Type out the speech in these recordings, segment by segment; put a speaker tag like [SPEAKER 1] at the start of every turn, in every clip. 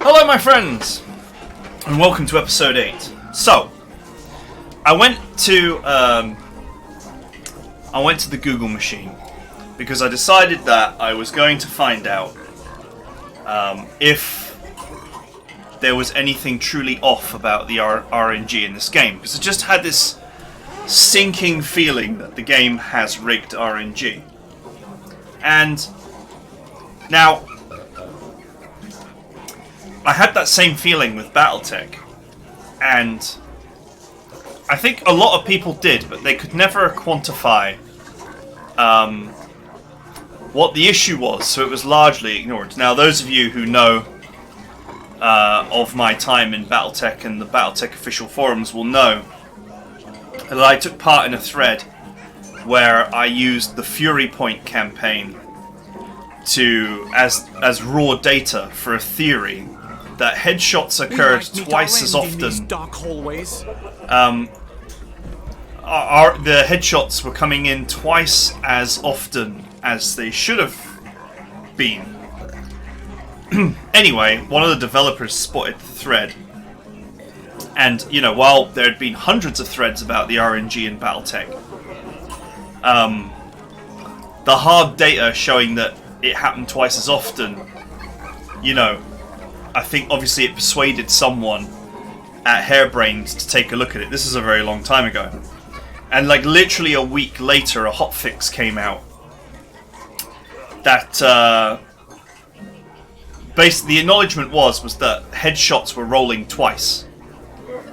[SPEAKER 1] Hello my friends, and welcome to episode 8. So, I went to the Google machine because I decided that I was going to find out if there was anything truly off about the RNG in this game, because I just had this sinking feeling that the game has rigged RNG. And now, I had that same feeling with Battletech, and I think a lot of people did, but they could never quantify what the issue was, so it was largely ignored. Now, those of you who know of my time in Battletech and the Battletech official forums will know that I took part in a thread where I used the Fury Point campaign as raw data for a theory that headshots occurred twice as often. The headshots were coming in twice as often as they should have been. Anyway, one of the developers spotted the thread, and while there had been hundreds of threads about the RNG in Battletech, the hard data showing that it happened twice as often, I think obviously it persuaded someone at Harebrained to take a look at it. This is a very long time ago. And literally a week later, a hotfix came out that basically the acknowledgement was that headshots were rolling twice.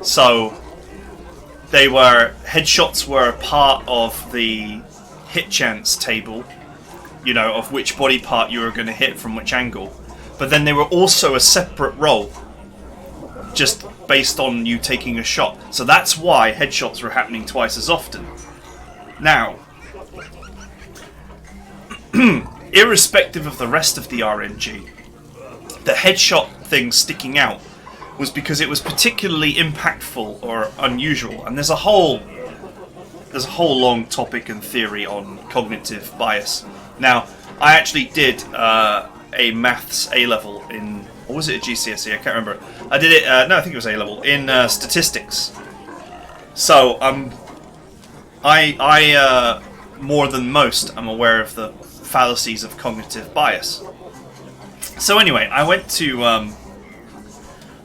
[SPEAKER 1] So headshots were part of the hit chance table, of which body part you were going to hit from which angle. But then they were also a separate roll, just based on you taking a shot. So that's why headshots were happening twice as often. Now, irrespective of the rest of the RNG, the headshot thing sticking out was because it was particularly impactful or unusual. And there's a whole long topic and theory on cognitive bias. Now, I actually did a maths A-level in, or was it a GCSE? I can't remember. I did it, no, I think it was A-level, in statistics. So, I more than most, am aware of the fallacies of cognitive bias. So anyway, I went to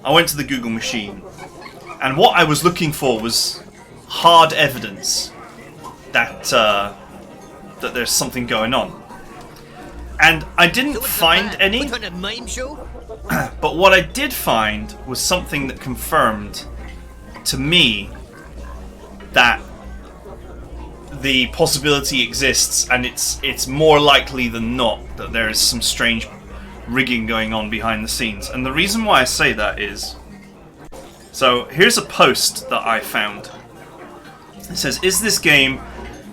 [SPEAKER 1] the Google machine, and what I was looking for was hard evidence that there's something going on. And I didn't find any, but what I did find was something that confirmed to me that the possibility exists, and it's more likely than not that there is some strange rigging going on behind the scenes. And the reason why I say that is, so here's a post that I found. It says, "Is this game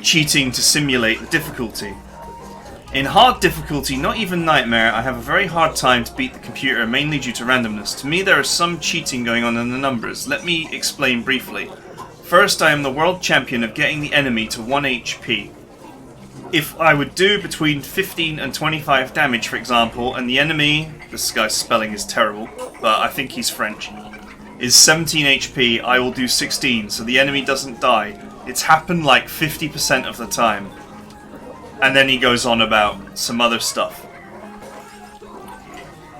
[SPEAKER 1] cheating to simulate the difficulty? In hard difficulty, not even Nightmare, I have a very hard time to beat the computer, mainly due to randomness. To me, there is some cheating going on in the numbers. Let me explain briefly. First, I am the world champion of getting the enemy to 1 HP. If I would do between 15 and 25 damage, for example, and the enemy, this guy's spelling is terrible, but I think he's French, is 17 HP, I will do 16, so the enemy doesn't die. It's happened 50% of the time." And then he goes on about some other stuff.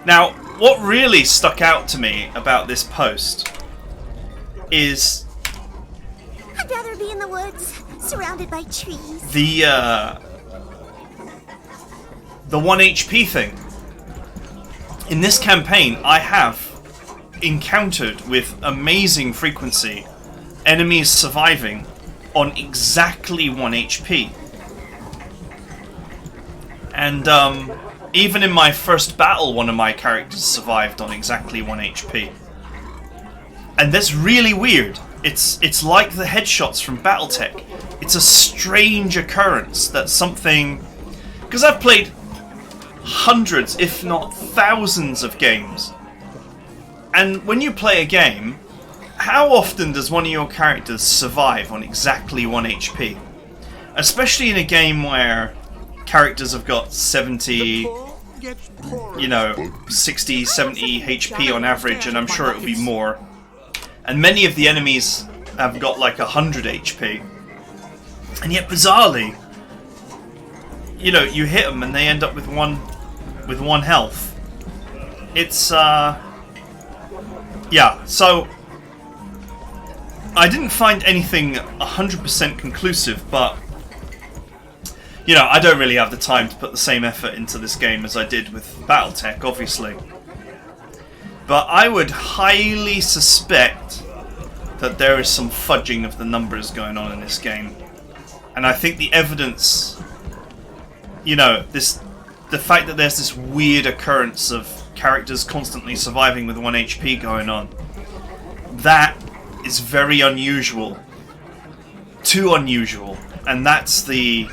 [SPEAKER 1] Now, what really stuck out to me about this post is
[SPEAKER 2] I'd rather be in the woods, surrounded by trees.
[SPEAKER 1] The 1 HP thing. In this campaign, I have encountered with amazing frequency enemies surviving on exactly 1 HP. And even in my first battle, one of my characters survived on exactly 1 HP. And that's really weird. It's like the headshots from Battletech. It's a strange occurrence that something... Because I've played hundreds, if not thousands of games. And when you play a game, how often does one of your characters survive on exactly 1 HP? Especially in a game where characters have got 70, 60, 70 HP on average, and I'm sure it'll be more. And many of the enemies have got like 100 HP. And yet, bizarrely, you hit them and they end up with one health. It's, yeah, so I didn't find anything 100% conclusive, but I don't really have the time to put the same effort into this game as I did with Battletech, obviously. But I would highly suspect that there is some fudging of the numbers going on in this game. And I think the evidence, the fact that there's this weird occurrence of characters constantly surviving with 1 HP going on, that is very unusual. Too unusual. And that's the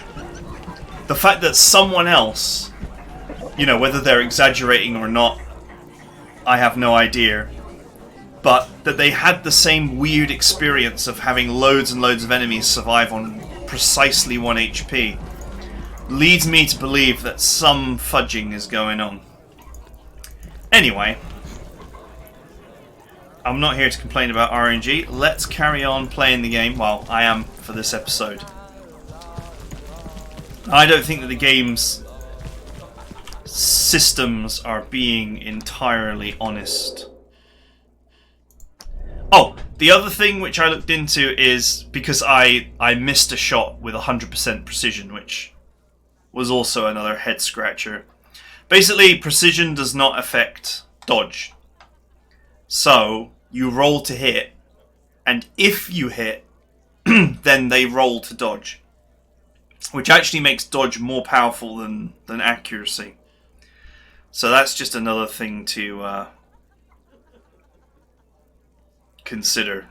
[SPEAKER 1] fact that someone else, whether they're exaggerating or not, I have no idea, but that they had the same weird experience of having loads and loads of enemies survive on precisely 1 HP, leads me to believe that some fudging is going on. Anyway, I'm not here to complain about RNG. Let's carry on playing the game. Well, I am for this episode. I don't think that the game's systems are being entirely honest. Oh, the other thing which I looked into is because I missed a shot with 100% precision, which was also another head scratcher. Basically, precision does not affect dodge. So, you roll to hit, and if you hit, then they roll to dodge. Which actually makes dodge more powerful than accuracy. So that's just another thing to consider.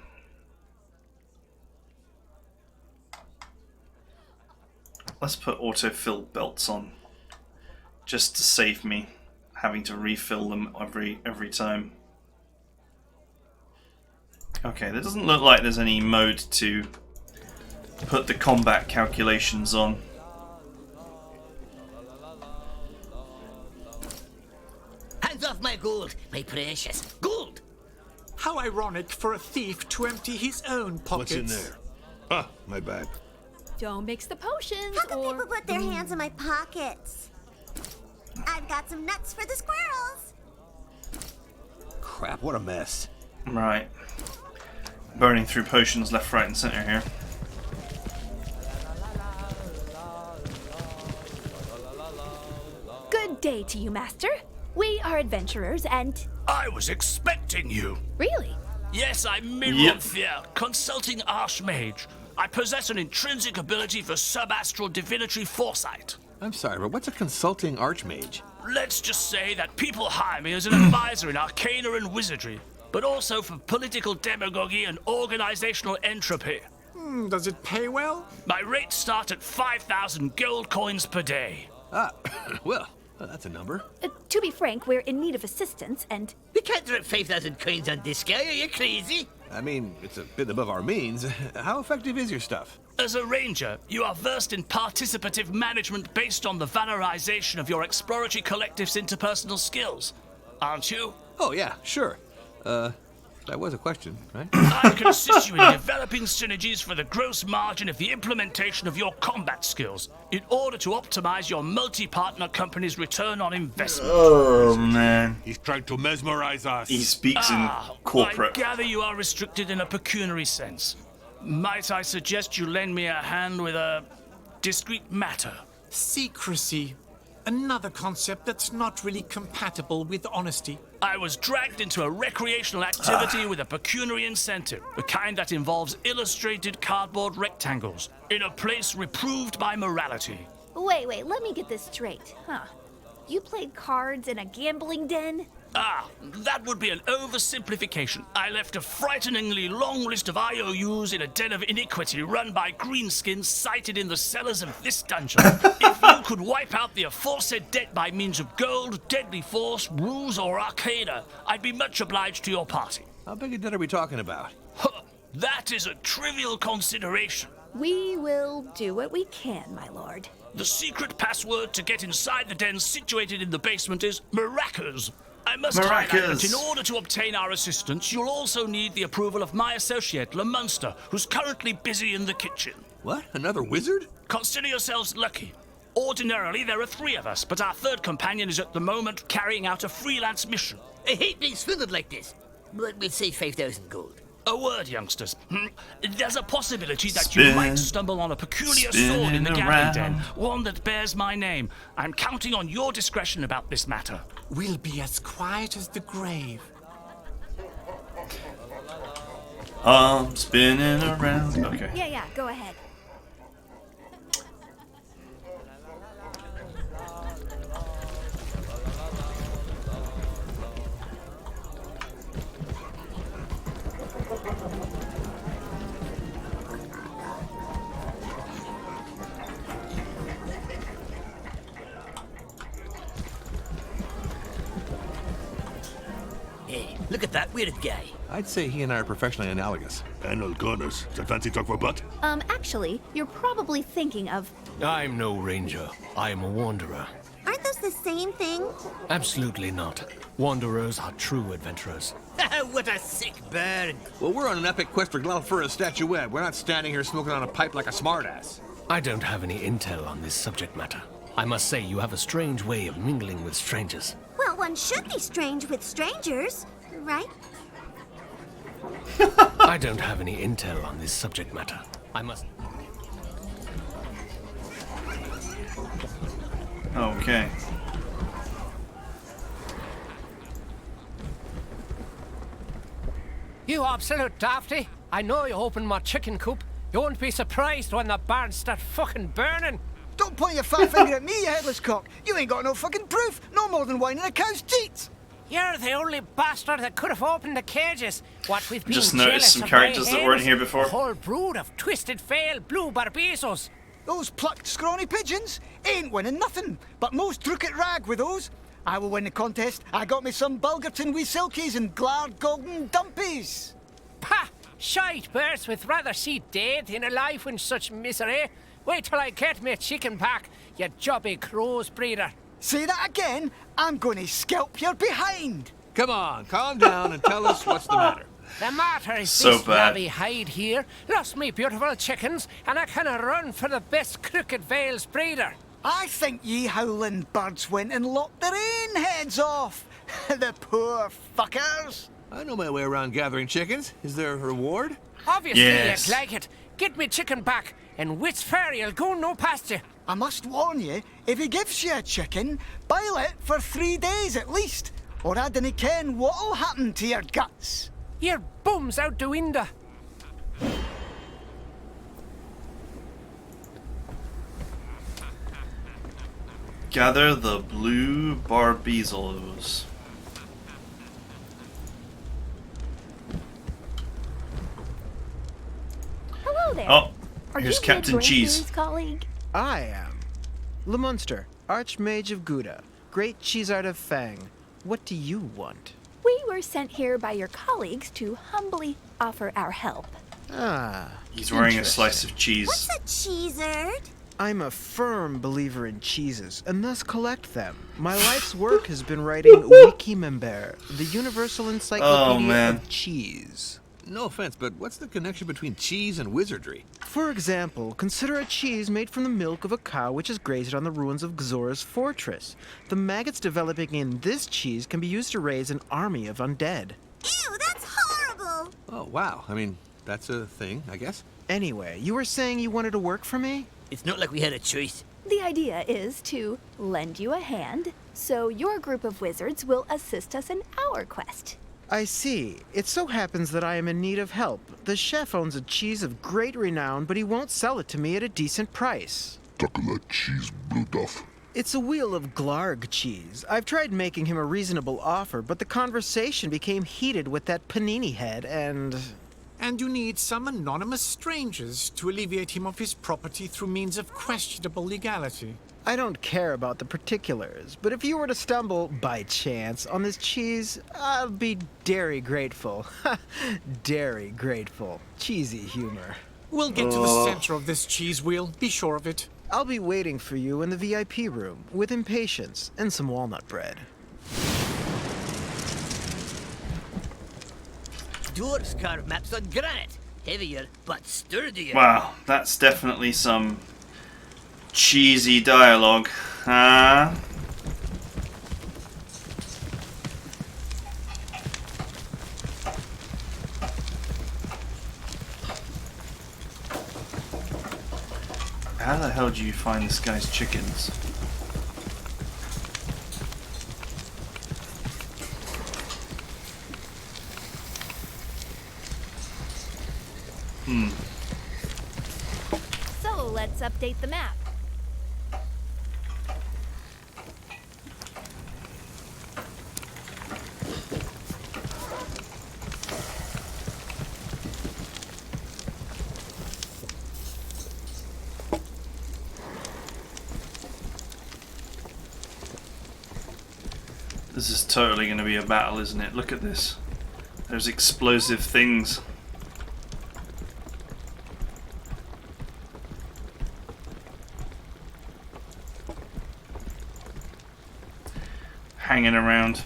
[SPEAKER 1] Let's put autofill belts on, just to save me having to refill them every time. Okay, there doesn't look like there's any mode to put the combat calculations on.
[SPEAKER 3] Hands off my gold, my precious gold!
[SPEAKER 4] How ironic for a thief to empty his own pockets.
[SPEAKER 5] What's in there? Ah, my bad.
[SPEAKER 6] Don't mix the potions,
[SPEAKER 2] How can
[SPEAKER 6] or...
[SPEAKER 2] people put their hands in my pockets? I've got some nuts for the squirrels.
[SPEAKER 5] Crap, what a mess.
[SPEAKER 1] Right. Burning through potions left, right, and center here.
[SPEAKER 6] Good day to you, Master. We are adventurers and...
[SPEAKER 7] I was expecting you.
[SPEAKER 6] Really?
[SPEAKER 7] Yes, I'm Mironthia, consulting archmage. I possess an intrinsic ability for subastral divinatory foresight.
[SPEAKER 5] I'm sorry, but what's a consulting archmage?
[SPEAKER 7] Let's just say that people hire me as an advisor in arcana and wizardry, but also for political demagogy and organizational entropy.
[SPEAKER 4] Does it pay well?
[SPEAKER 7] My rates start at 5,000 gold coins per day.
[SPEAKER 5] Ah, well, that's a number.
[SPEAKER 6] To be frank, we're in need of assistance, and...
[SPEAKER 3] We can't drop 5,000 coins on this guy, are you crazy?
[SPEAKER 5] I mean, it's a bit above our means. How effective is your stuff?
[SPEAKER 7] As a ranger, you are versed in participative management based on the valorization of your exploratory collective's interpersonal skills, aren't you?
[SPEAKER 5] Oh, yeah, sure. That was a question, right?
[SPEAKER 7] I can assist you in developing synergies for the gross margin of the implementation of your combat skills in order to optimize your multi-partner company's return on investment.
[SPEAKER 1] Oh, man.
[SPEAKER 5] He's trying to mesmerize us.
[SPEAKER 1] He speaks in corporate.
[SPEAKER 7] I gather you are restricted in a pecuniary sense. Might I suggest you lend me a hand with a discreet matter?
[SPEAKER 4] Secrecy. Another concept that's not really compatible with honesty.
[SPEAKER 7] I was dragged into a recreational activity with a pecuniary incentive, the kind that involves illustrated cardboard rectangles, in a place reproved by morality.
[SPEAKER 6] Wait, let me get this straight. Huh. You played cards in a gambling den?
[SPEAKER 7] That would be an oversimplification. I left a frighteningly long list of IOUs in a den of iniquity run by greenskins sited in the cellars of this dungeon. If you could wipe out the aforesaid debt by means of gold, deadly force, ruse, or arcana, I'd be much obliged to your party.
[SPEAKER 5] How big a debt are we talking about?
[SPEAKER 7] That is a trivial consideration.
[SPEAKER 6] We will do what we can, my lord.
[SPEAKER 7] The secret password to get inside the den situated in the basement is Maracas. I must highlight that in order to obtain our assistance, you'll also need the approval of my associate, Le Munster, who's currently busy in the kitchen.
[SPEAKER 5] What? Another wizard?
[SPEAKER 7] Consider yourselves lucky. Ordinarily, there are 3 of us, but our 3rd companion is at the moment carrying out a freelance mission.
[SPEAKER 3] I hate being swindled like this. But we'll say 5,000 gold.
[SPEAKER 7] A word, youngsters. There's a possibility that you might stumble on a peculiar sword in the gambling den, one that bears my name. I'm counting on your discretion about this matter.
[SPEAKER 4] We'll be as quiet as the grave.
[SPEAKER 1] I'm spinning around. Okay.
[SPEAKER 6] Yeah, go ahead.
[SPEAKER 3] Hey, look at that weird guy.
[SPEAKER 5] I'd say he and I are professionally analogous.
[SPEAKER 8] Anal Gunners. Is that fancy talk for butt?
[SPEAKER 6] Actually, you're probably thinking of...
[SPEAKER 9] I'm no ranger. I am a wanderer.
[SPEAKER 2] Aren't those the same thing?
[SPEAKER 9] Absolutely not. Wanderers are true adventurers.
[SPEAKER 3] What a sick burn.
[SPEAKER 5] Well, we're on an epic quest for Glalfura's statuette. We're not standing here smoking on a pipe like a smartass.
[SPEAKER 9] I don't have any intel on this subject matter. I must say you have a strange way of mingling with strangers.
[SPEAKER 2] Well, one should be strange with strangers, right?
[SPEAKER 9] I don't have any intel on this subject matter. I must...
[SPEAKER 1] Okay.
[SPEAKER 10] You absolute dafty. I know you opened my chicken coop. You won't be surprised when the barns start fucking burning.
[SPEAKER 11] Don't point your fat finger at me, you headless cock. You ain't got no fucking proof. No more than wine in a cow's teats.
[SPEAKER 10] You're the only bastard that could have opened the cages. What we've been
[SPEAKER 1] Just noticed some
[SPEAKER 10] of
[SPEAKER 1] characters
[SPEAKER 10] my
[SPEAKER 1] that weren't
[SPEAKER 10] hens,
[SPEAKER 1] here before.
[SPEAKER 10] A whole brood of twisted, failed blue barbizos.
[SPEAKER 11] Those plucked, scrawny pigeons ain't winning nothing, but most drook at rag with those. I will win the contest. I got me some Bulgerton wee silkies and glard golden dumpies.
[SPEAKER 10] Pah! Shite birds with rather see dead in a life in such misery. Wait till I get me a chicken back, you jobby crow's breeder.
[SPEAKER 11] Say that again, I'm going to scalp your behind.
[SPEAKER 5] Come on, calm down and tell us what's the matter.
[SPEAKER 10] The matter is
[SPEAKER 1] So
[SPEAKER 10] this
[SPEAKER 1] bad.
[SPEAKER 10] Navy hide here lost me beautiful chickens, and I canna run for the best crooked Vales breeder.
[SPEAKER 11] I think ye howling birds went and lopped their own heads off. The poor fuckers.
[SPEAKER 5] I know my way around gathering chickens. Is there a reward?
[SPEAKER 10] Obviously,
[SPEAKER 1] Yes.
[SPEAKER 10] you'd like it. Get me chicken back, and which ferry will go no past you.
[SPEAKER 11] I must warn you, if he gives you a chicken, boil it for 3 days at least, or I dinna ken what'll happen to your guts.
[SPEAKER 10] Your bum's out the window.
[SPEAKER 1] Gather the blue barbizos.
[SPEAKER 6] Hello there.
[SPEAKER 1] Oh,
[SPEAKER 6] Are
[SPEAKER 1] here's
[SPEAKER 6] you
[SPEAKER 1] Captain
[SPEAKER 6] the
[SPEAKER 1] Cheese.
[SPEAKER 6] Grandviews colleague?
[SPEAKER 12] I am. Le Munster, Archmage of Gouda, Great Cheesart of Fang. What do you want?
[SPEAKER 6] We were sent here by your colleagues to humbly offer our help.
[SPEAKER 12] Ah,
[SPEAKER 1] He's wearing a
[SPEAKER 12] interesting.
[SPEAKER 1] slice of cheese.
[SPEAKER 2] What's a cheesard?
[SPEAKER 12] I'm a firm believer in cheeses, and thus collect them. My life's work has been writing Wikimember, the universal encyclopedia
[SPEAKER 1] man.
[SPEAKER 12] of cheese.
[SPEAKER 5] No offense, but what's the connection between cheese and wizardry?
[SPEAKER 12] For example, consider a cheese made from the milk of a cow which is grazed on the ruins of Gzor's fortress. The maggots developing in this cheese can be used to raise an army of undead.
[SPEAKER 2] Ew, that's horrible.
[SPEAKER 5] Oh, wow. I mean, that's a thing, I guess.
[SPEAKER 12] Anyway, you were saying you wanted to work for me?
[SPEAKER 3] It's not like we had a choice.
[SPEAKER 6] The idea is to lend you a hand, so your group of wizards will assist us in our quest.
[SPEAKER 12] I see. It so happens that I am in need of help. The chef owns a cheese of great renown, but he won't sell it to me at a decent price.
[SPEAKER 8] Chocolate cheese blue duff.
[SPEAKER 12] It's a wheel of Glarg cheese. I've tried making him a reasonable offer, but the conversation became heated with that panini head, and
[SPEAKER 4] you need some anonymous strangers to alleviate him of his property through means of questionable legality.
[SPEAKER 12] I don't care about the particulars, but if you were to stumble, by chance, on this cheese, I'll be dairy grateful. Dairy grateful. Cheesy humor.
[SPEAKER 4] We'll get to the center of this cheese wheel, be sure of it.
[SPEAKER 12] I'll be waiting for you in the VIP room with impatience and some walnut bread.
[SPEAKER 3] Dwarves carve maps on granite. Heavier, but sturdier.
[SPEAKER 1] Wow, that's definitely some cheesy dialogue. How the hell do you find this guy's chickens?
[SPEAKER 6] So let's update the map.
[SPEAKER 1] This is totally going to be a battle, isn't it? Look at this. There's explosive things. Hanging around.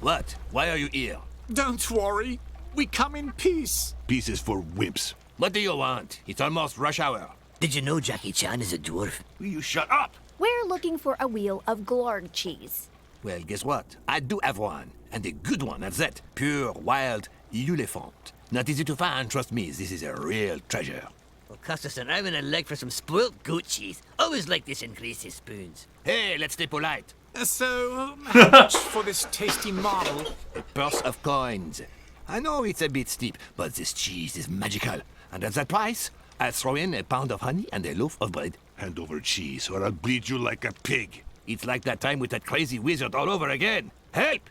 [SPEAKER 8] What? Why are you here?
[SPEAKER 4] Don't worry. We come in peace.
[SPEAKER 8] Peace is for wimps. What do you want? It's almost rush hour.
[SPEAKER 3] Did you know Jackie Chan is a dwarf?
[SPEAKER 8] Will you shut up?
[SPEAKER 6] We're looking for a wheel of Glorg cheese.
[SPEAKER 8] Well, guess what? I do have one. And a good one at that. Pure, wild, elephant. Not easy to find, trust me. This is a real treasure.
[SPEAKER 3] Will cost us an arm and a leg for some spoiled goat cheese. Always like this in greasy spoons.
[SPEAKER 8] Hey, let's stay polite.
[SPEAKER 4] So, how much for this tasty marble?
[SPEAKER 8] A purse of coins. I know it's a bit steep, but this cheese is magical. And at that price, I'll throw in a pound of honey and a loaf of bread. Hand over cheese, or I'll bleed you like a pig. It's like that time with that crazy wizard all over again. Help!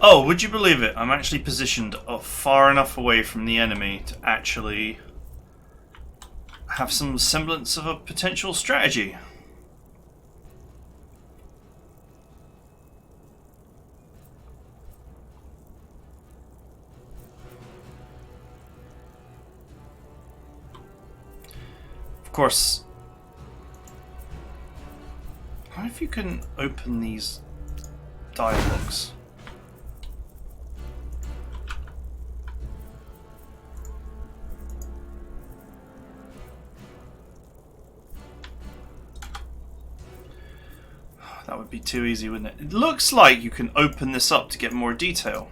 [SPEAKER 1] Oh, would you believe it? I'm actually positioned far enough away from the enemy to actually have some semblance of a potential strategy. Of course, I wonder if you can open these dialogues. That would be too easy, wouldn't it? It looks like you can open this up to get more detail.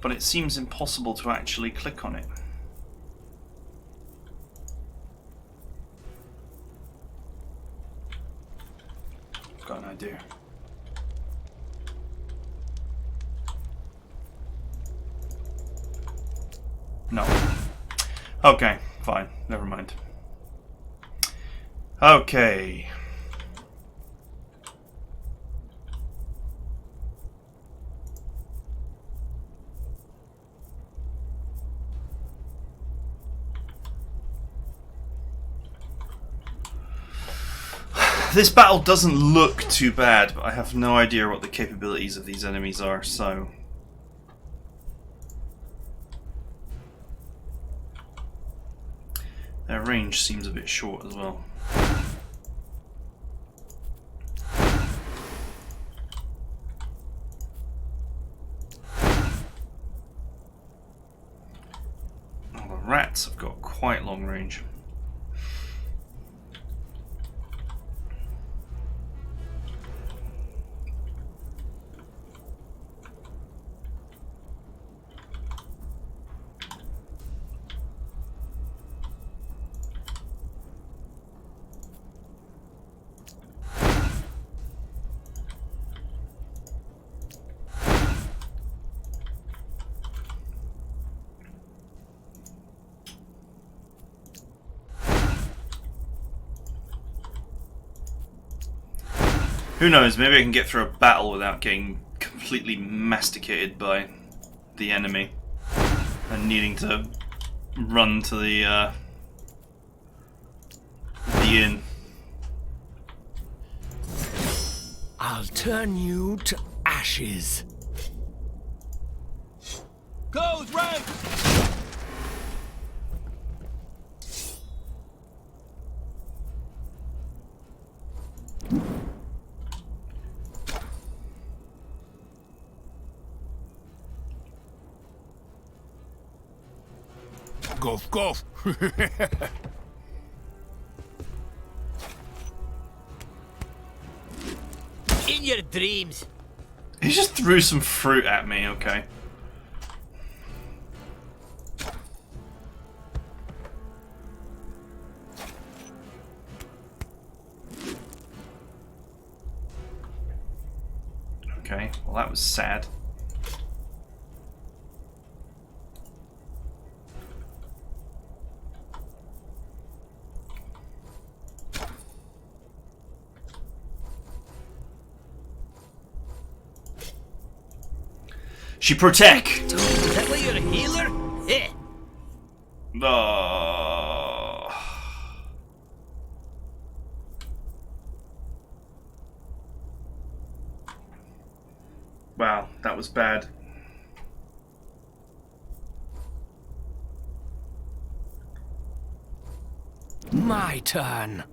[SPEAKER 1] But it seems impossible to actually click on it. I've got an idea. No. Okay, fine. Never mind. Okay. This battle doesn't look too bad, but I have no idea what the capabilities of these enemies are, so... Their range seems a bit short as well. Oh, the rats have got quite long range. Who knows, maybe I can get through a battle without getting completely masticated by the enemy and needing to run to the the inn.
[SPEAKER 9] I'll turn you to ashes.
[SPEAKER 5] Goes right!
[SPEAKER 8] Golf, golf.
[SPEAKER 3] In your dreams.
[SPEAKER 1] He just threw some fruit at me, okay. Okay, well that was sad. She protect.
[SPEAKER 3] Is that why you're a healer? Eh.
[SPEAKER 1] Wow, that was bad.
[SPEAKER 9] My turn.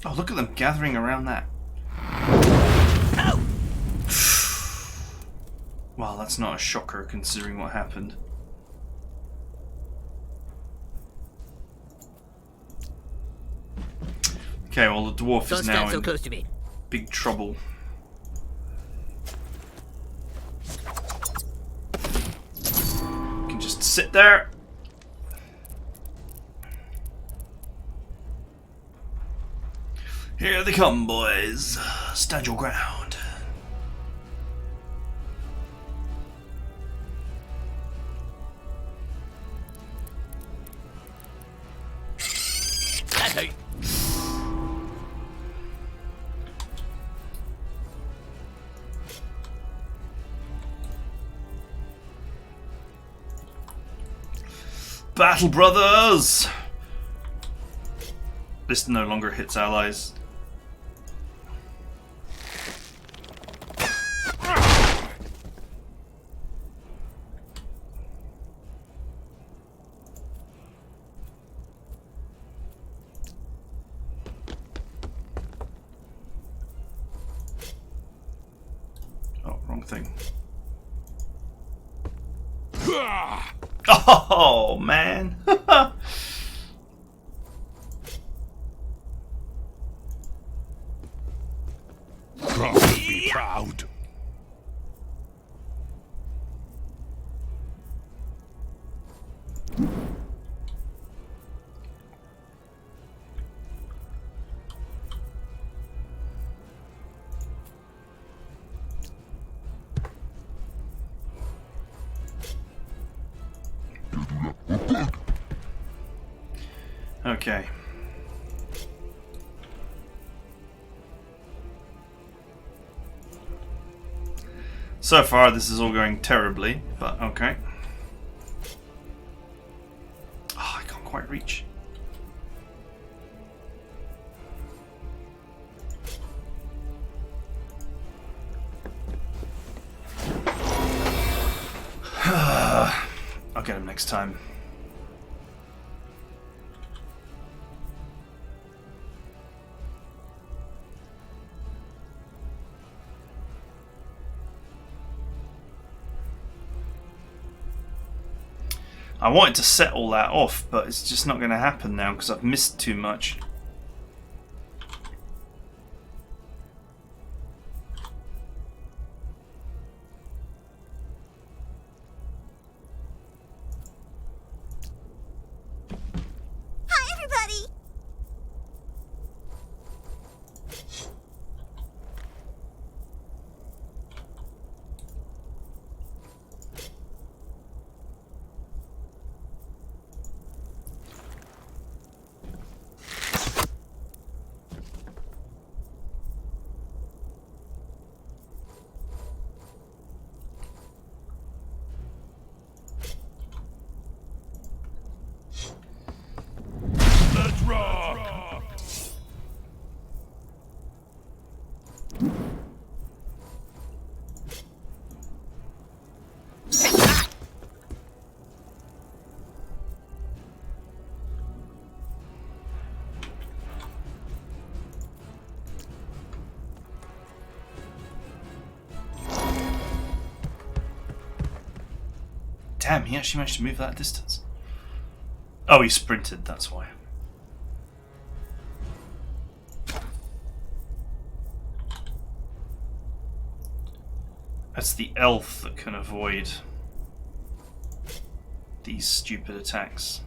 [SPEAKER 1] Oh, look at them gathering around that. Well, that's not a shocker considering what happened. Okay, well the dwarf
[SPEAKER 3] Don't
[SPEAKER 1] is now
[SPEAKER 3] stand so
[SPEAKER 1] in
[SPEAKER 3] close to me.
[SPEAKER 1] big trouble. You can just sit there. Here they come, boys. Stand your ground.
[SPEAKER 3] That's how.
[SPEAKER 1] Battle brothers! This no longer hits allies. Oh, wrong thing. Oh, man.
[SPEAKER 8] Be proud.
[SPEAKER 1] Okay. So far, this is all going terribly, but okay. Oh, I can't quite reach. I'll get him next time. I wanted to set all that off, but it's just not going to happen now because I've missed too much.
[SPEAKER 2] Hi, everybody!
[SPEAKER 1] Damn, he actually managed to move that distance. Oh, he sprinted, that's why. That's the elf that can avoid these stupid attacks.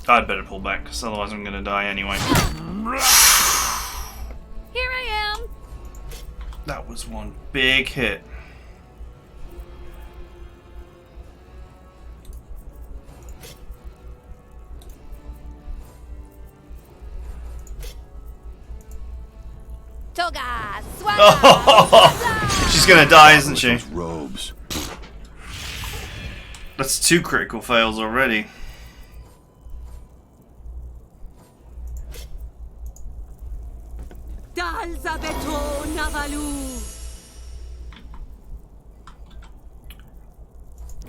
[SPEAKER 1] I'd better pull back, because otherwise I'm going to die anyway.
[SPEAKER 6] Here I am.
[SPEAKER 1] That was one big hit.
[SPEAKER 6] Toga, swallow.
[SPEAKER 1] She's going to die, isn't she?
[SPEAKER 8] Robes.
[SPEAKER 1] That's 2 critical fails already.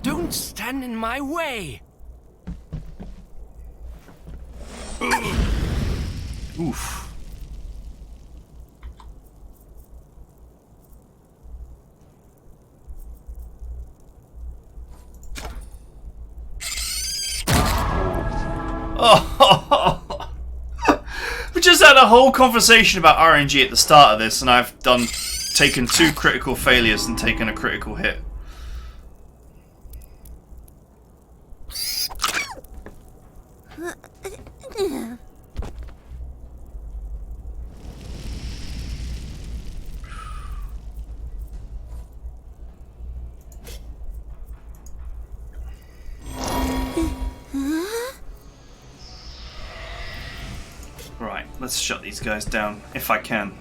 [SPEAKER 10] Don't stand in my way.
[SPEAKER 1] Oof. Oh, we just had a whole conversation about RNG at the start of this, and I've taken 2 critical failures and taken a critical hit. Right, let's shut these guys down, if I can.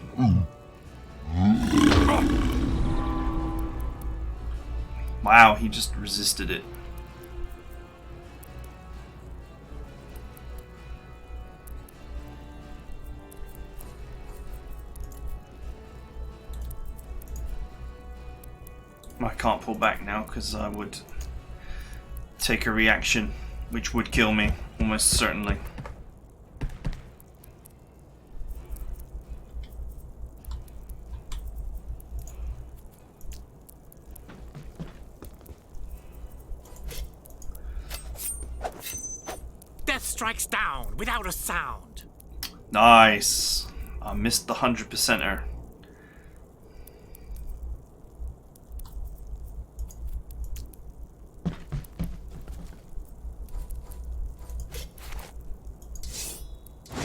[SPEAKER 1] Wow, he just resisted it. I can't pull back now because I would take a reaction which would kill me, almost certainly.
[SPEAKER 10] Death strikes down without a sound.
[SPEAKER 1] Nice. I missed the 100%er.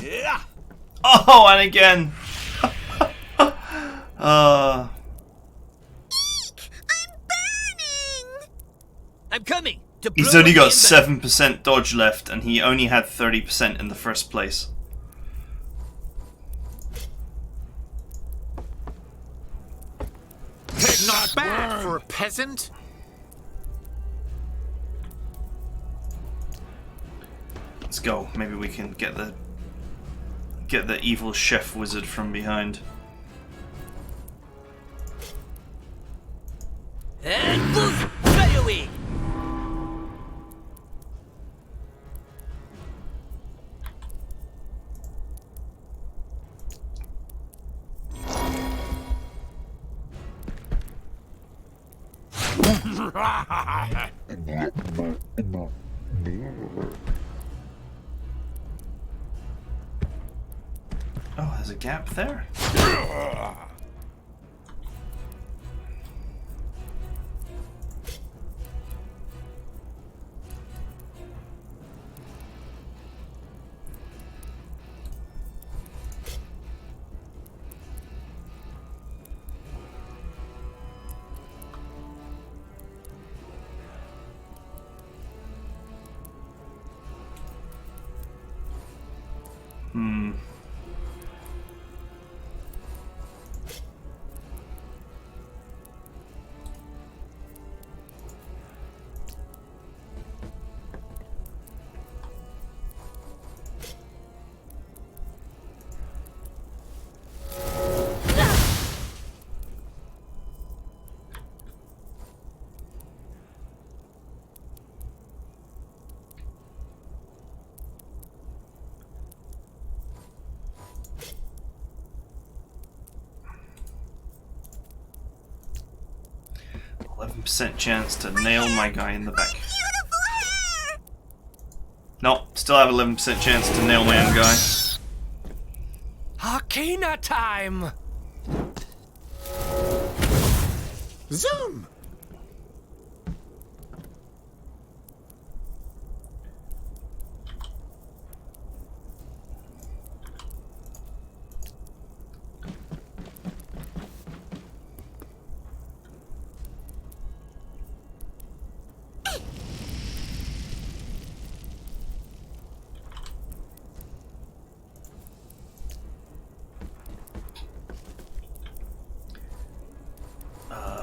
[SPEAKER 8] Yeah.
[SPEAKER 1] Oh, and again.
[SPEAKER 2] I'm burning!
[SPEAKER 3] I'm coming. To
[SPEAKER 1] He's
[SPEAKER 3] blow
[SPEAKER 1] only
[SPEAKER 3] up
[SPEAKER 1] got
[SPEAKER 3] the impact.
[SPEAKER 1] 7% dodge left, and he only had 30% in the first place.
[SPEAKER 4] Not bad for a peasant.
[SPEAKER 1] Let's go. Maybe we can get the evil chef wizard from behind.
[SPEAKER 3] And poof! Fly away!
[SPEAKER 1] Oh, there's a gap there. 11% chance to nail my guy in the back. No, still have 11% chance to nail my own guy.
[SPEAKER 10] Arcana time!
[SPEAKER 4] Zoom!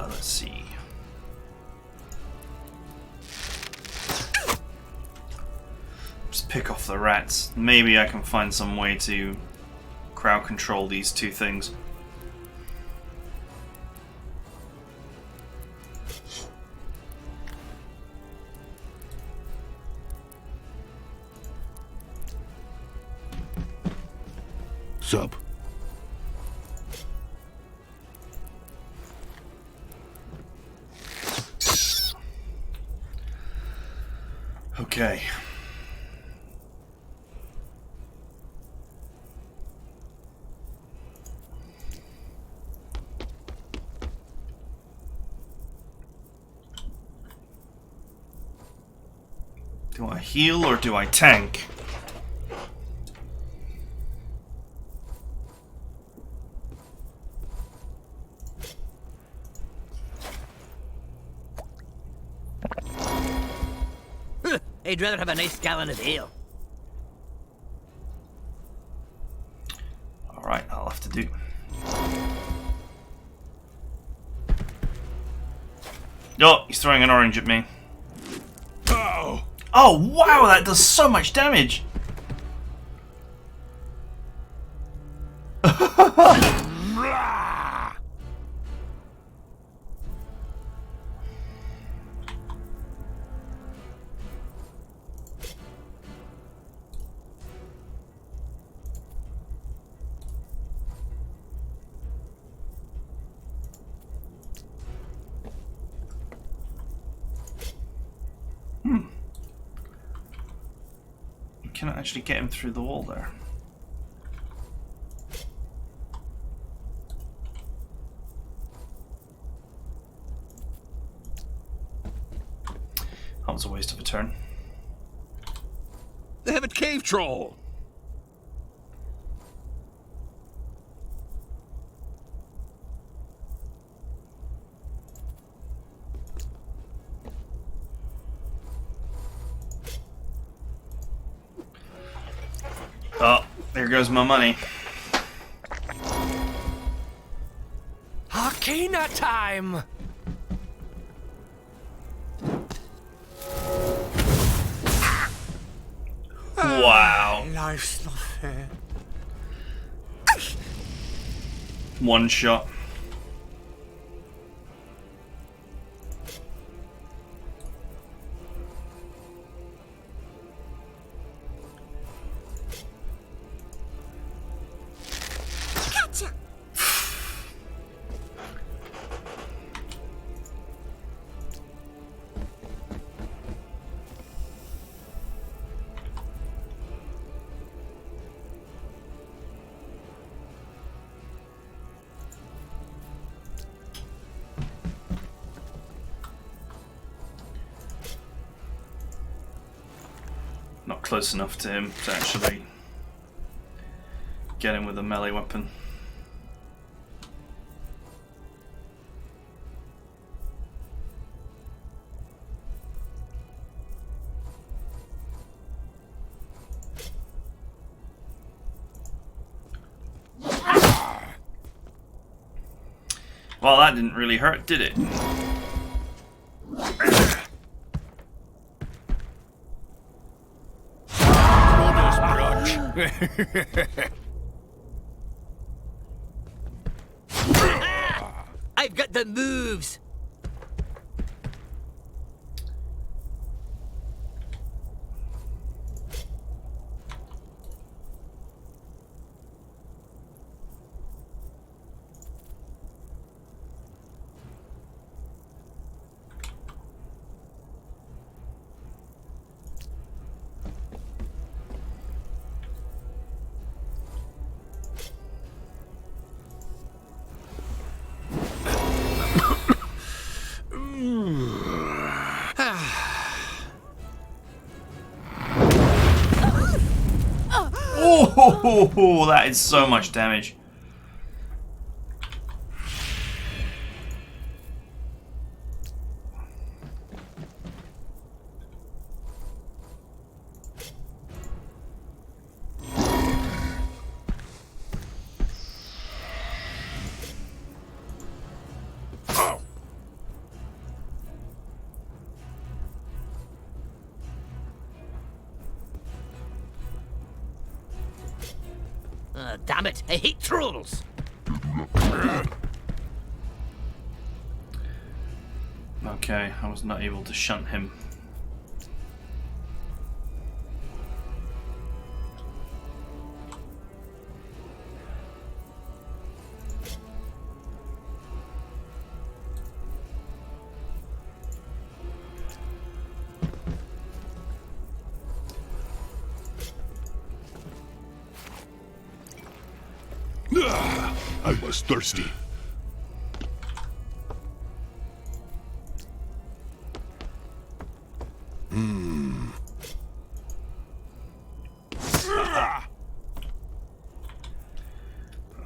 [SPEAKER 1] Let's see. Just pick off the rats. Maybe I can find some way to crowd control these two things.
[SPEAKER 8] Sup?
[SPEAKER 1] Okay. Do I heal or do I tank?
[SPEAKER 3] I'd rather have a nice gallon of ale.
[SPEAKER 1] Alright, I'll have to do. Oh, he's throwing an orange at me.
[SPEAKER 8] Oh!
[SPEAKER 1] Oh, wow, that does so much damage! Can I actually get him through the wall there? That was a waste of a turn.
[SPEAKER 8] They have a cave troll!
[SPEAKER 1] Oh, there goes my money.
[SPEAKER 10] Arcana time!
[SPEAKER 1] Wow.
[SPEAKER 4] Life's not fair.
[SPEAKER 1] One shot.
[SPEAKER 2] Gotcha.
[SPEAKER 1] Not close enough to him to actually get him with a melee weapon. Well, that didn't really hurt, did it?
[SPEAKER 3] I've got the moves.
[SPEAKER 1] Oh, that is so much damage.
[SPEAKER 3] Damn it, I hate trolls.
[SPEAKER 1] Okay, I was not able to shunt him.
[SPEAKER 8] I was thirsty.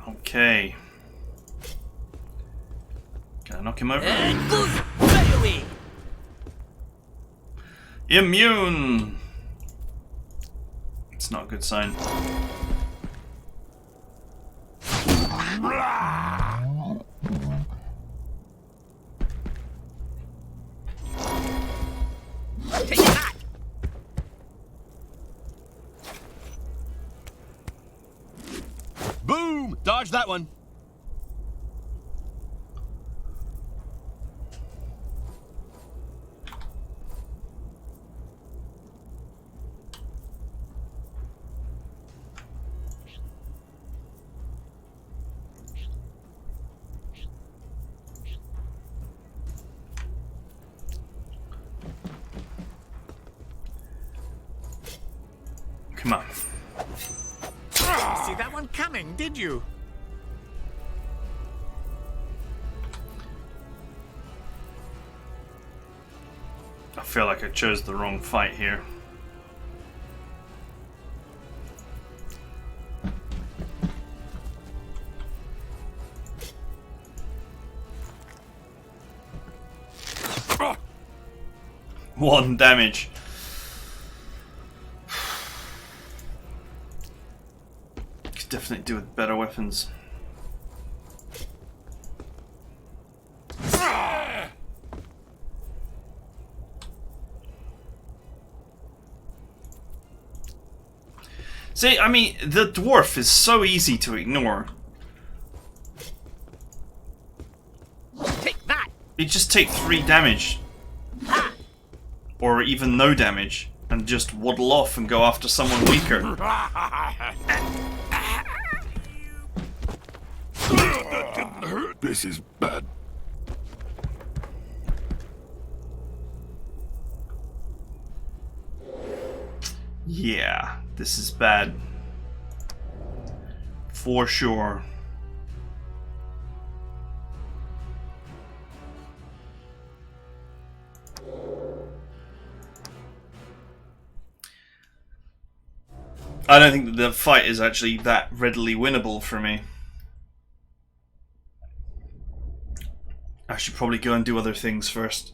[SPEAKER 1] Okay. Can I knock him over?
[SPEAKER 3] Good, right away.
[SPEAKER 1] Immune! It's not a good sign.
[SPEAKER 3] Take that.
[SPEAKER 5] Boom! Dodge that one.
[SPEAKER 1] Come on.
[SPEAKER 4] See that one coming, did you?
[SPEAKER 1] I feel like I chose the wrong fight here. One damage. Could definitely do with better weapons. See, I mean, the dwarf is so easy to ignore.
[SPEAKER 3] Take that.
[SPEAKER 1] You just take 3 damage. Or even no damage. And just waddle off and go after someone weaker.
[SPEAKER 8] This is bad.
[SPEAKER 1] Yeah, this is bad. For sure. I don't think that the fight is actually that readily winnable for me. I should probably go and do other things first.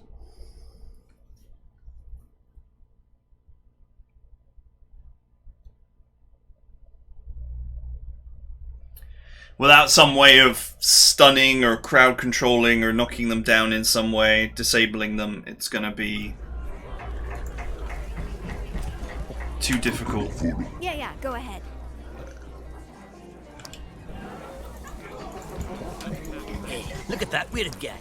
[SPEAKER 1] Without some way of stunning or crowd controlling or knocking them down in some way, disabling them, it's gonna be too difficult.
[SPEAKER 6] Yeah, go ahead.
[SPEAKER 3] Hey, look at that weird guy.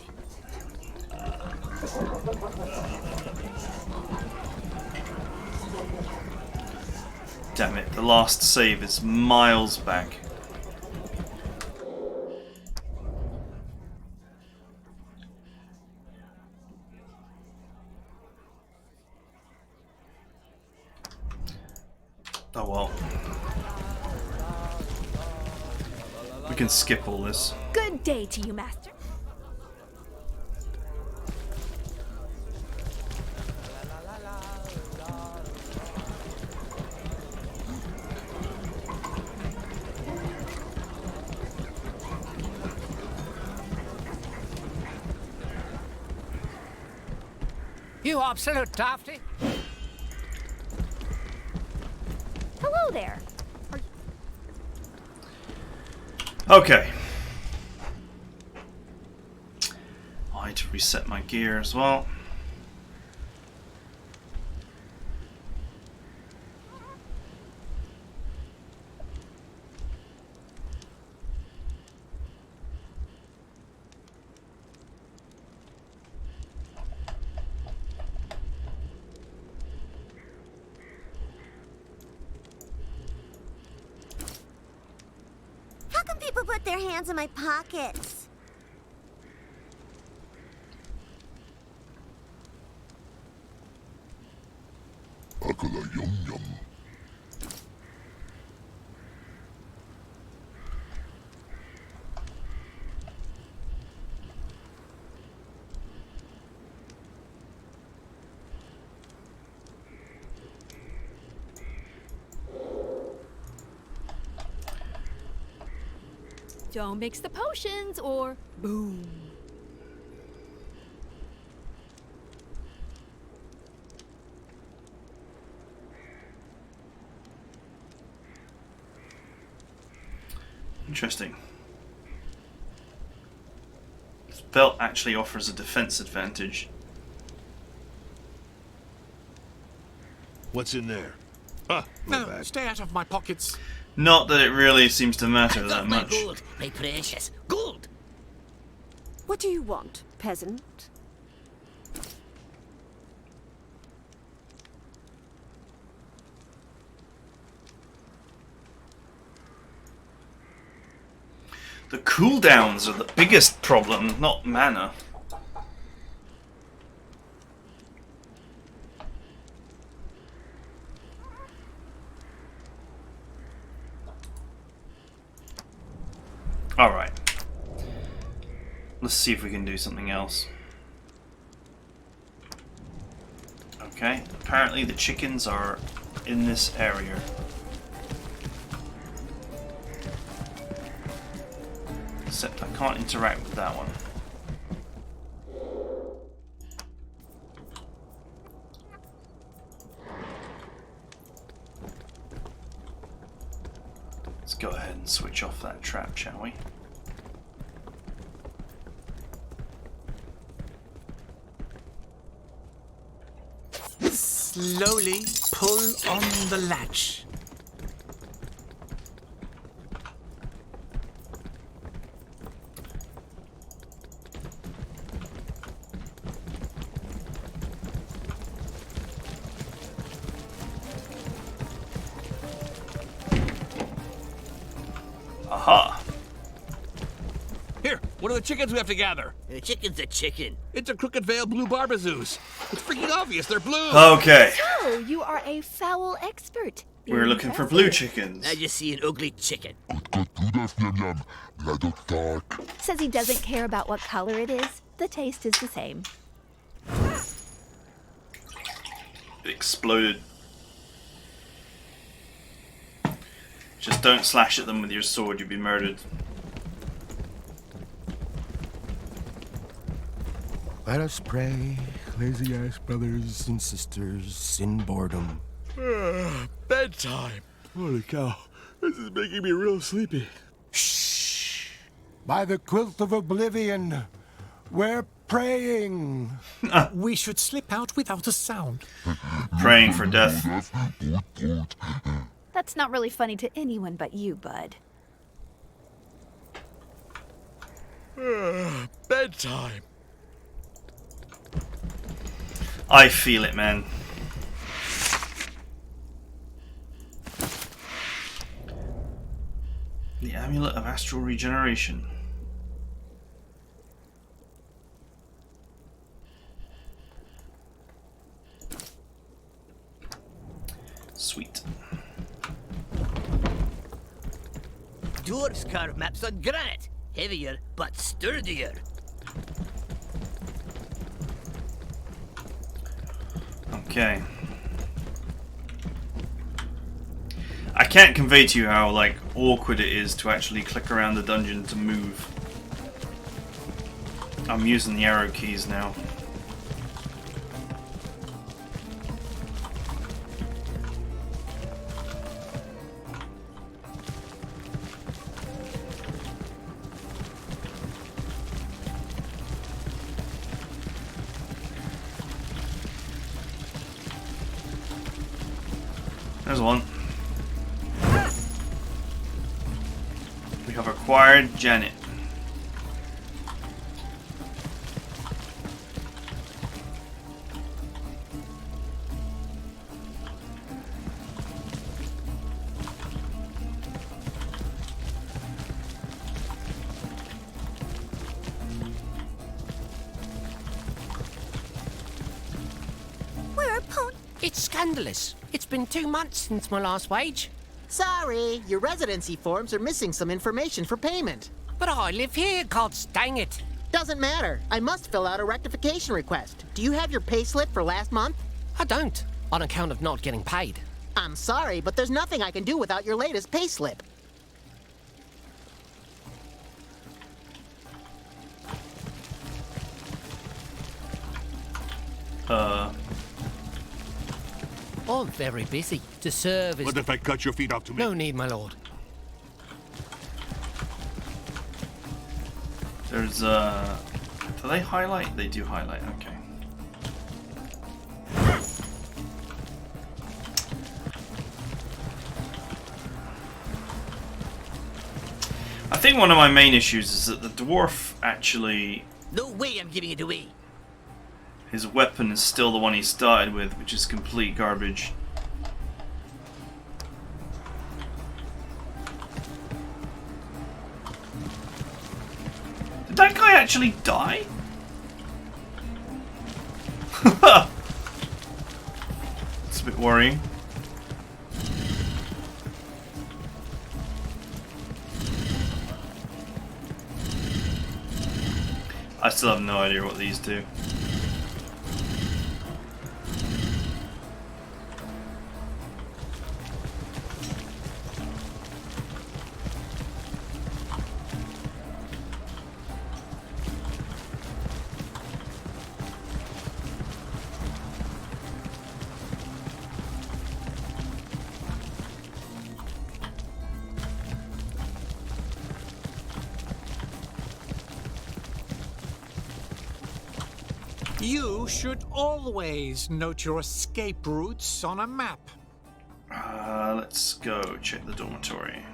[SPEAKER 1] Damn it, the last save is miles back. Oh well. We can skip all this.
[SPEAKER 6] Good day to you, Master.
[SPEAKER 10] You absolute dafty.
[SPEAKER 6] Hello there.
[SPEAKER 1] Okay. I need to reset my gear as well.
[SPEAKER 2] How come people put their hands in my pockets?
[SPEAKER 6] Don't mix the potions or boom.
[SPEAKER 1] Interesting. This belt actually offers a defense advantage.
[SPEAKER 8] What's in there? Ah, no
[SPEAKER 4] No,
[SPEAKER 8] bad.
[SPEAKER 4] stay out of my pockets.
[SPEAKER 1] Not that it really seems to matter
[SPEAKER 3] I've
[SPEAKER 1] that
[SPEAKER 3] got my
[SPEAKER 1] much.
[SPEAKER 3] gold, my precious gold.
[SPEAKER 13] What do you want, peasant?
[SPEAKER 1] The cooldowns are the biggest problem, not mana. Alright. Let's see if we can do something else. Okay, apparently the chickens are in this area. Except I can't interact with that one. Let's go ahead and switch off that trap, shall we?
[SPEAKER 4] Slowly pull on the latch.
[SPEAKER 1] Aha!
[SPEAKER 5] Here, one of the chickens we have to gather.
[SPEAKER 3] The chicken's a chicken.
[SPEAKER 5] It's a crooked veil blue barbazoos. It's freaking obvious, they're blue.
[SPEAKER 1] Okay,
[SPEAKER 6] So, you are a fowl expert.
[SPEAKER 1] we're looking for blue chickens.
[SPEAKER 3] I just see an ugly chicken.
[SPEAKER 6] Says he doesn't care about what color it is. The taste is the same.
[SPEAKER 1] It exploded. Just don't slash at them with your sword, you'll be murdered.
[SPEAKER 14] Let us pray, lazy-ass brothers and sisters in boredom.
[SPEAKER 5] Bedtime. Holy cow, this is making me real sleepy.
[SPEAKER 14] Shh! By the quilt of oblivion, we're praying.
[SPEAKER 4] We should slip out without a sound.
[SPEAKER 1] Praying for death.
[SPEAKER 6] That's not really funny to anyone but you, bud.
[SPEAKER 5] Bedtime.
[SPEAKER 1] I feel it, man. The Amulet of Astral Regeneration. Sweet.
[SPEAKER 3] Dwarves carve maps on granite. Heavier, but sturdier.
[SPEAKER 1] Okay. I can't convey to you how, like, awkward it is to actually click around the dungeon to move. I'm using the arrow keys now. There's one. We have acquired Janet.
[SPEAKER 10] It's scandalous. It's been 2 months since my last wage.
[SPEAKER 12] Sorry, your residency forms are missing some information for payment.
[SPEAKER 10] But I live here, god dang it.
[SPEAKER 12] Doesn't matter. I must fill out a rectification request. Do you have your payslip for last month?
[SPEAKER 10] I don't, on account of not getting paid.
[SPEAKER 12] I'm sorry, but there's nothing I can do without your latest payslip.
[SPEAKER 10] I'm very busy. To serve is...
[SPEAKER 8] What if I cut your feet off to me?
[SPEAKER 10] No need, my lord.
[SPEAKER 1] There's do they highlight? They do highlight, okay. I think one of my main issues is that the dwarf actually...
[SPEAKER 3] No way I'm giving it away.
[SPEAKER 1] His weapon is still the one he started with, which is complete garbage. Did that guy actually die? It's a bit worrying. I still have no idea what these do.
[SPEAKER 4] You should always note your escape routes on a map.
[SPEAKER 1] Let's go check the dormitory.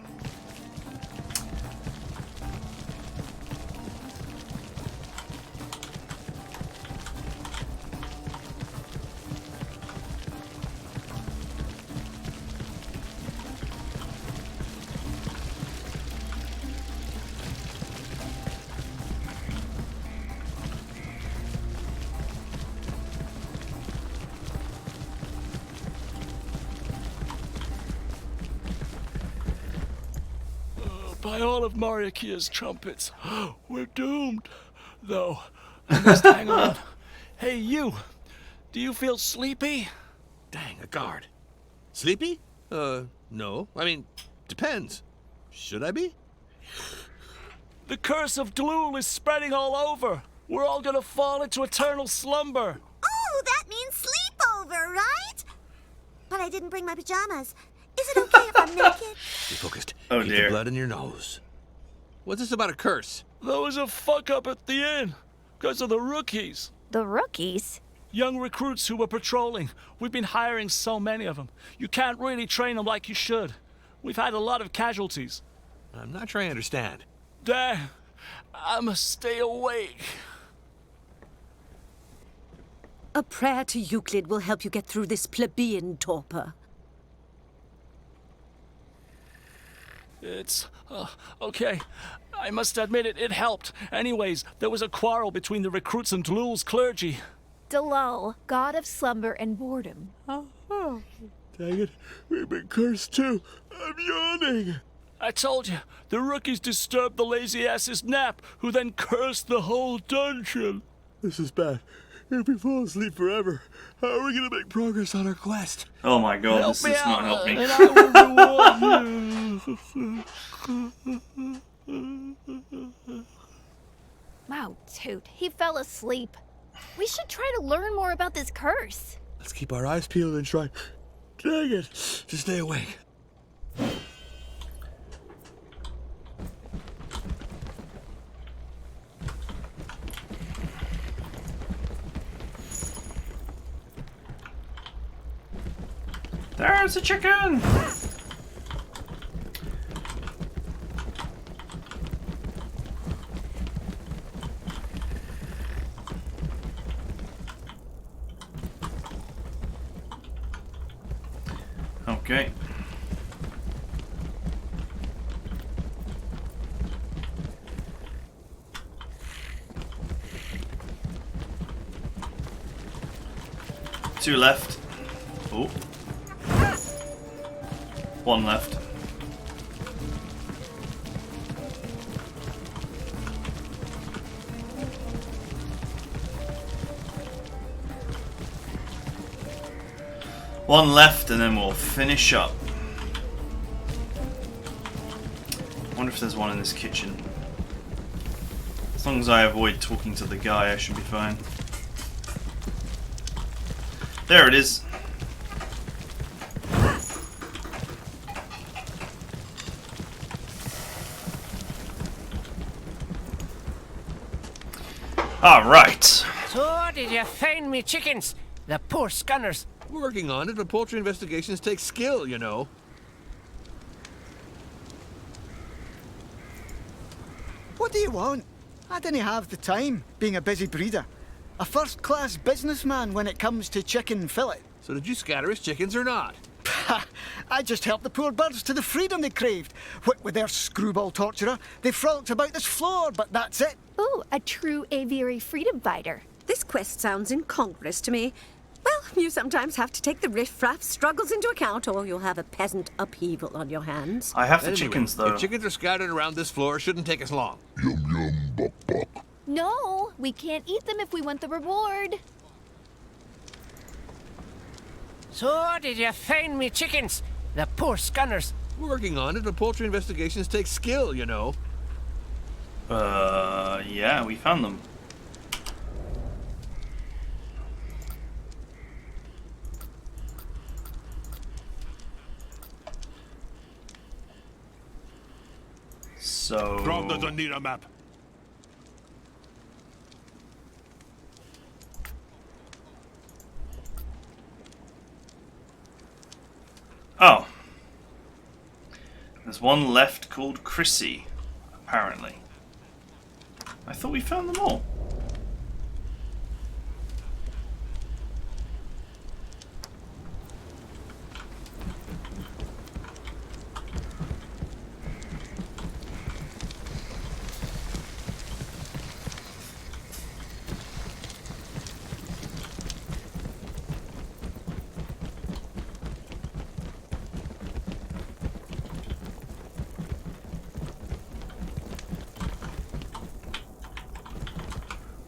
[SPEAKER 7] By all of Mariakia's trumpets, we're doomed. Though, I must hang on. Hey, you. Do you feel sleepy?
[SPEAKER 5] Dang, a guard. Sleepy? No. I mean, depends. Should I be?
[SPEAKER 7] The curse of Dlul is spreading all over. We're all gonna fall into eternal slumber.
[SPEAKER 2] Oh, that means sleepover, right? But I didn't bring my pajamas. Is it okay if I'm naked?
[SPEAKER 5] Stay focused.
[SPEAKER 1] Oh,
[SPEAKER 5] Keep
[SPEAKER 1] dear.
[SPEAKER 5] the blood in your nose. What's this about a curse?
[SPEAKER 7] There was a fuck up at the inn because of the rookies.
[SPEAKER 6] The rookies?
[SPEAKER 7] Young recruits who were patrolling. We've been hiring so many of them. You can't really train them like you should. We've had a lot of casualties.
[SPEAKER 5] I'm not trying to understand.
[SPEAKER 7] Dang, I must stay awake.
[SPEAKER 13] A prayer to Euclid will help you get through this plebeian torpor.
[SPEAKER 7] It's, okay. I must admit it helped. Anyways, there was a quarrel between the recruits and Dlul's clergy.
[SPEAKER 6] Delal, god of slumber and boredom.
[SPEAKER 7] Dang it, we've been cursed too. I'm yawning. I told you, the rookies disturbed the lazy ass's nap, who then cursed the whole dungeon. This is bad. If we fall asleep forever, how are we gonna make progress on our quest?
[SPEAKER 1] Oh my god,
[SPEAKER 7] Help
[SPEAKER 1] this
[SPEAKER 7] me
[SPEAKER 1] is
[SPEAKER 7] out,
[SPEAKER 1] not helping.
[SPEAKER 7] and I will reward you.
[SPEAKER 6] Wow, Toot, he fell asleep. We should try to learn more about this curse.
[SPEAKER 7] Let's keep our eyes peeled and try. Dang it, to stay awake.
[SPEAKER 1] There's a chicken! Okay. Two left. Oh. One left. One left and then we'll finish up. I wonder if there's one in this kitchen. As long as I avoid talking to the guy, I should be fine. There it is. Alright.
[SPEAKER 10] So, did you find me chickens? The poor scunners.
[SPEAKER 5] Working on it, but poultry investigations take skill, you know.
[SPEAKER 11] What do you want? I didn't have the time, being a busy breeder. A first-class businessman when it comes to chicken fillet.
[SPEAKER 5] So did you scatter his chickens or not?
[SPEAKER 11] I just helped the poor birds to the freedom they craved. What with their screwball torturer, they frolicked about this floor, but that's it.
[SPEAKER 6] Ooh, a true aviary freedom fighter.
[SPEAKER 13] This quest sounds incongruous to me. Well, you sometimes have to take the riff-raff struggles into account, or you'll have a peasant upheaval on your hands.
[SPEAKER 1] I have the chickens, though.
[SPEAKER 5] If chickens are scattered around this floor, it shouldn't take us long.
[SPEAKER 14] Yum yum buck buck.
[SPEAKER 6] No, we can't eat them if we want the reward.
[SPEAKER 10] So, did you find me chickens? The poor scunners.
[SPEAKER 5] Working on it, but poultry investigations take skill, you know.
[SPEAKER 1] Yeah, we found them. So...
[SPEAKER 8] Pravda don't need a map.
[SPEAKER 1] Oh. There's one left called Chrissy, apparently. I thought we found them all.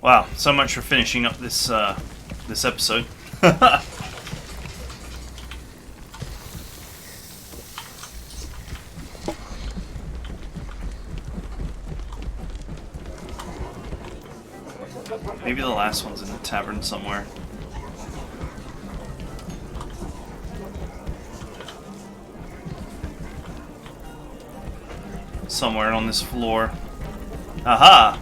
[SPEAKER 1] Wow, so much for finishing up this this episode. Maybe the last one's in the tavern somewhere. Somewhere on this floor. Aha!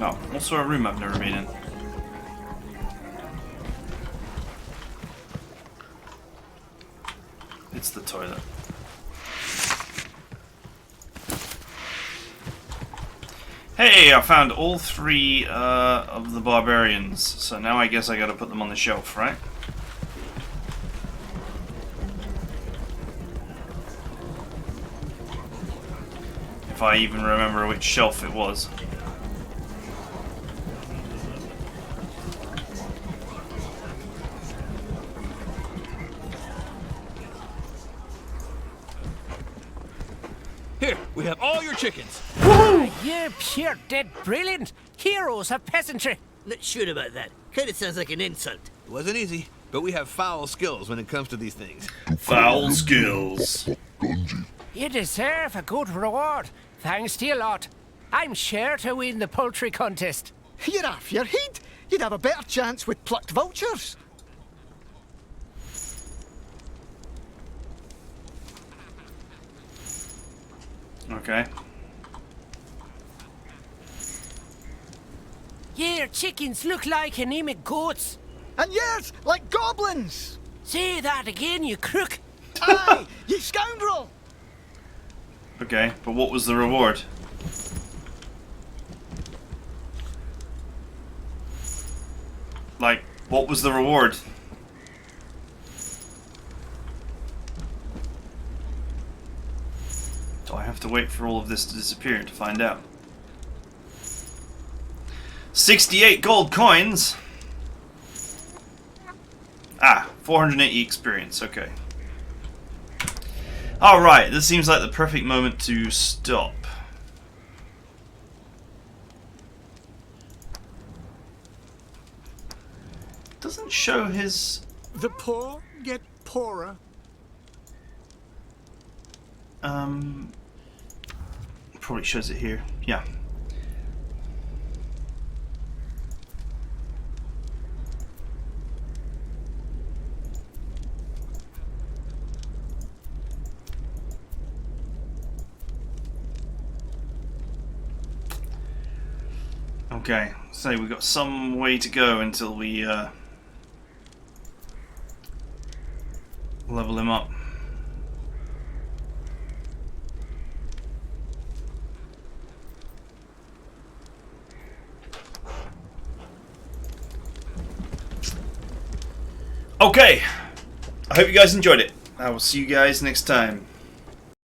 [SPEAKER 1] Oh, also a room I've never been in. It's the toilet. Hey, I found all three of the barbarians, so now I guess I gotta put them on the shelf, right? If I even remember which shelf it was.
[SPEAKER 5] Here, we have all your chickens.
[SPEAKER 10] You're pure dead brilliant. Heroes of peasantry.
[SPEAKER 3] Not sure about that. Kinda sounds like an insult.
[SPEAKER 5] It wasn't easy, but we have foul skills when it comes to these things.
[SPEAKER 1] Foul skills.
[SPEAKER 10] You deserve a good reward. Thanks to you lot. I'm sure to win the poultry contest.
[SPEAKER 11] You're off your head. You'd have a better chance with plucked vultures.
[SPEAKER 1] Okay.
[SPEAKER 10] Your chickens look like anemic goats.
[SPEAKER 11] and yours like goblins.
[SPEAKER 10] Say that again, you crook.
[SPEAKER 11] Aye, you scoundrel.
[SPEAKER 1] Okay, but what was the reward? Like, what was the reward? Do I have to wait for all of this to disappear to find out? 68 gold coins! Ah, 480 experience, okay. Alright, this seems like the perfect moment to stop. Doesn't show his...
[SPEAKER 4] The poor get poorer.
[SPEAKER 1] Probably shows it here. Yeah. Okay, so we've got some way to go until we level him up. Okay, I hope you guys enjoyed it. I will see you guys next time.